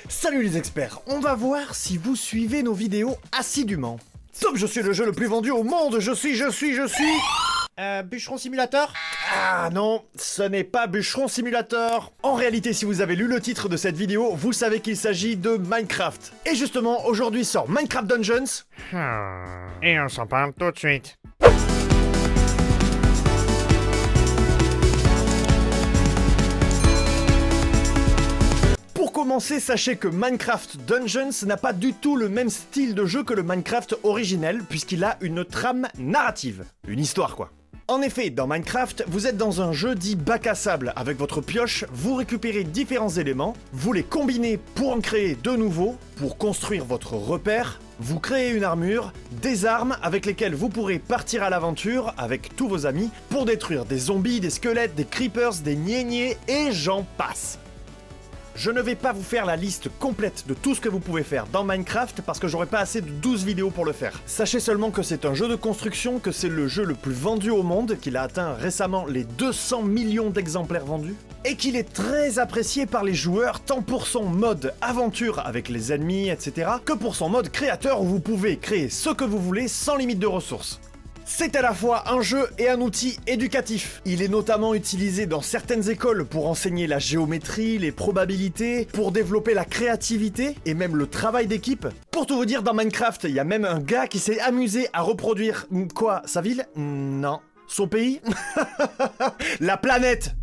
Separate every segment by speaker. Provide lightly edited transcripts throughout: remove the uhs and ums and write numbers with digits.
Speaker 1: Salut les experts, on va voir si vous suivez nos vidéos assidûment. Sauf que je suis le jeu le plus vendu au monde, je suis... Bûcheron Simulator? Ah non, ce n'est pas Bûcheron Simulator. En réalité, si vous avez lu le titre de cette vidéo, vous savez qu'il s'agit de Minecraft. Et justement, aujourd'hui sort Minecraft Dungeons.
Speaker 2: Et on s'en parle tout de suite.
Speaker 1: Pour commencer, sachez que Minecraft Dungeons n'a pas du tout le même style de jeu que le Minecraft originel, puisqu'il a une trame narrative. Une histoire quoi. En effet, dans Minecraft, vous êtes dans un jeu dit bac à sable. Avec votre pioche, vous récupérez différents éléments, vous les combinez pour en créer de nouveaux, pour construire votre repère, vous créez une armure, des armes avec lesquelles vous pourrez partir à l'aventure avec tous vos amis pour détruire des zombies, des squelettes, des creepers, des niais et j'en passe. Je ne vais pas vous faire la liste complète de tout ce que vous pouvez faire dans Minecraft parce que j'aurai pas assez de 12 vidéos pour le faire. Sachez seulement que c'est un jeu de construction, que c'est le jeu le plus vendu au monde, qu'il a atteint récemment les 200 millions d'exemplaires vendus, et qu'il est très apprécié par les joueurs tant pour son mode aventure avec les ennemis, etc., que pour son mode créateur où vous pouvez créer ce que vous voulez sans limite de ressources. C'est à la fois un jeu et un outil éducatif. Il est notamment utilisé dans certaines écoles pour enseigner la géométrie, les probabilités, pour développer la créativité et même le travail d'équipe. Pour tout vous dire, dans Minecraft, il y a même un gars qui s'est amusé à reproduire... Quoi? Sa ville? Non. Son pays? La planète!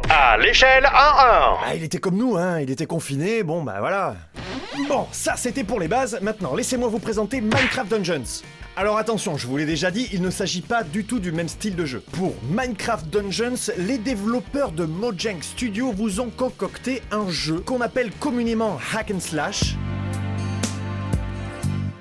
Speaker 2: À l'échelle 1-1.
Speaker 1: Ah, il était comme nous, hein, il était confiné, bon bah voilà. Bon, ça c'était pour les bases, maintenant laissez-moi vous présenter Minecraft Dungeons. Alors attention, je vous l'ai déjà dit, il ne s'agit pas du tout du même style de jeu. Pour Minecraft Dungeons, les développeurs de Mojang Studio vous ont concocté un jeu qu'on appelle communément Hack and Slash.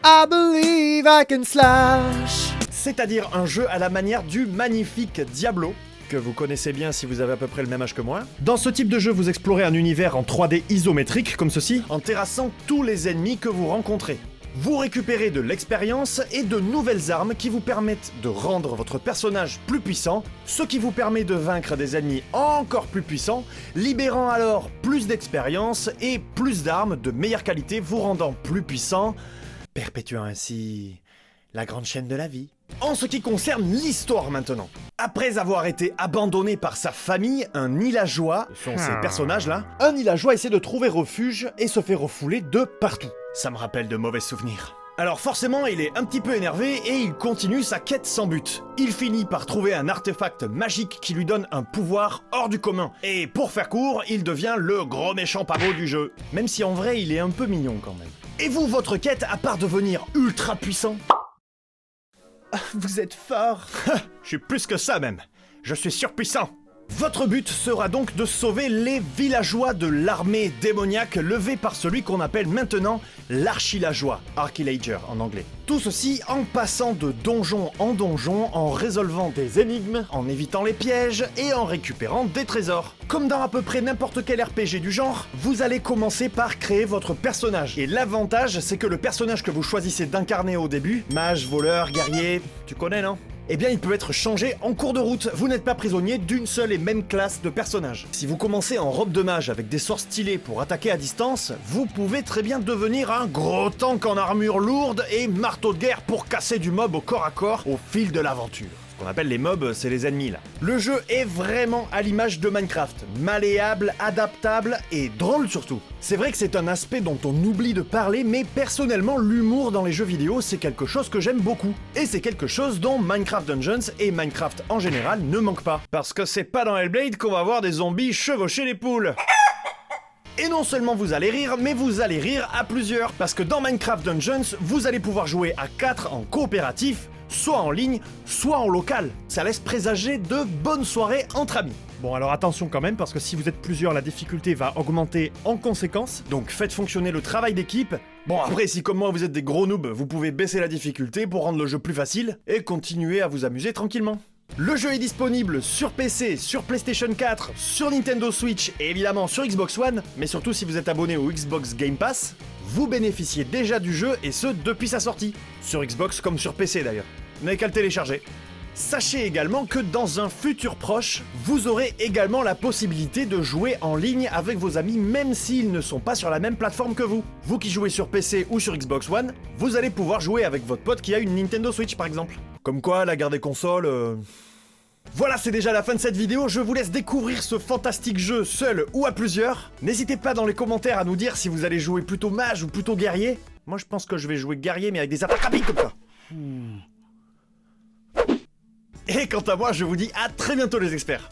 Speaker 1: I believe I can slash. C'est-à-dire un jeu à la manière du magnifique Diablo, que vous connaissez bien si vous avez à peu près le même âge que moi. Dans ce type de jeu, vous explorez un univers en 3D isométrique, comme ceci, en terrassant tous les ennemis que vous rencontrez. Vous récupérez de l'expérience et de nouvelles armes qui vous permettent de rendre votre personnage plus puissant, ce qui vous permet de vaincre des ennemis encore plus puissants, libérant alors plus d'expérience et plus d'armes de meilleure qualité, vous rendant plus puissant, perpétuant ainsi la grande chaîne de la vie. En ce qui concerne l'histoire maintenant. Après avoir été abandonné par sa famille, un villageois, ce sont ces personnages-là, un villageois essaie de trouver refuge et se fait refouler de partout. Ça me rappelle de mauvais souvenirs. Alors forcément, il est un petit peu énervé et il continue sa quête sans but. Il finit par trouver un artefact magique qui lui donne un pouvoir hors du commun. Et pour faire court, il devient le gros méchant pavot du jeu. Même si en vrai, il est un peu mignon quand même. Et vous, votre quête, à part devenir ultra puissant? Vous êtes fort. Je suis plus que ça même. Je suis surpuissant. Votre but sera donc de sauver les villageois de l'armée démoniaque levée par celui qu'on appelle maintenant l'archilageois, Archilager en anglais. Tout ceci en passant de donjon en donjon, en résolvant des énigmes, en évitant les pièges et en récupérant des trésors. Comme dans à peu près n'importe quel RPG du genre, vous allez commencer par créer votre personnage. Et l'avantage, c'est que le personnage que vous choisissez d'incarner au début, mage, voleur, guerrier, tu connais non ? Eh bien il peut être changé en cours de route, vous n'êtes pas prisonnier d'une seule et même classe de personnage. Si vous commencez en robe de mage avec des sorts stylés pour attaquer à distance, vous pouvez très bien devenir un gros tank en armure lourde et marteau de guerre pour casser du mob au corps à corps au fil de l'aventure. Ce qu'on appelle les mobs, c'est les ennemis là. Le jeu est vraiment à l'image de Minecraft, malléable, adaptable et drôle surtout. C'est vrai que c'est un aspect dont on oublie de parler, mais personnellement l'humour dans les jeux vidéo c'est quelque chose que j'aime beaucoup. Et c'est quelque chose dont Minecraft Dungeons et Minecraft en général ne manquent pas. Parce que c'est pas dans Hellblade qu'on va voir des zombies chevaucher les poules. Et non seulement vous allez rire, mais vous allez rire à plusieurs. Parce que dans Minecraft Dungeons, vous allez pouvoir jouer à 4 en coopératif, soit en ligne, soit en local. Ça laisse présager de bonnes soirées entre amis. Bon alors attention quand même, parce que si vous êtes plusieurs, la difficulté va augmenter en conséquence. Donc faites fonctionner le travail d'équipe. Bon après, si comme moi vous êtes des gros noobs, vous pouvez baisser la difficulté pour rendre le jeu plus facile et continuer à vous amuser tranquillement. Le jeu est disponible sur PC, sur PlayStation 4, sur Nintendo Switch et évidemment sur Xbox One, mais surtout si vous êtes abonné au Xbox Game Pass, vous bénéficiez déjà du jeu et ce depuis sa sortie, sur Xbox comme sur PC d'ailleurs. Vous n'avez qu'à le télécharger. Sachez également que dans un futur proche, vous aurez également la possibilité de jouer en ligne avec vos amis même s'ils ne sont pas sur la même plateforme que vous. Vous qui jouez sur PC ou sur Xbox One, vous allez pouvoir jouer avec votre pote qui a une Nintendo Switch par exemple. Comme quoi, la guerre des consoles... Voilà, c'est déjà la fin de cette vidéo, je vous laisse découvrir ce fantastique jeu seul ou à plusieurs. N'hésitez pas dans les commentaires à nous dire si vous allez jouer plutôt mage ou plutôt guerrier. Moi je pense que je vais jouer guerrier mais avec des attaques rapides comme ça. Et quant à moi, je vous dis à très bientôt les experts.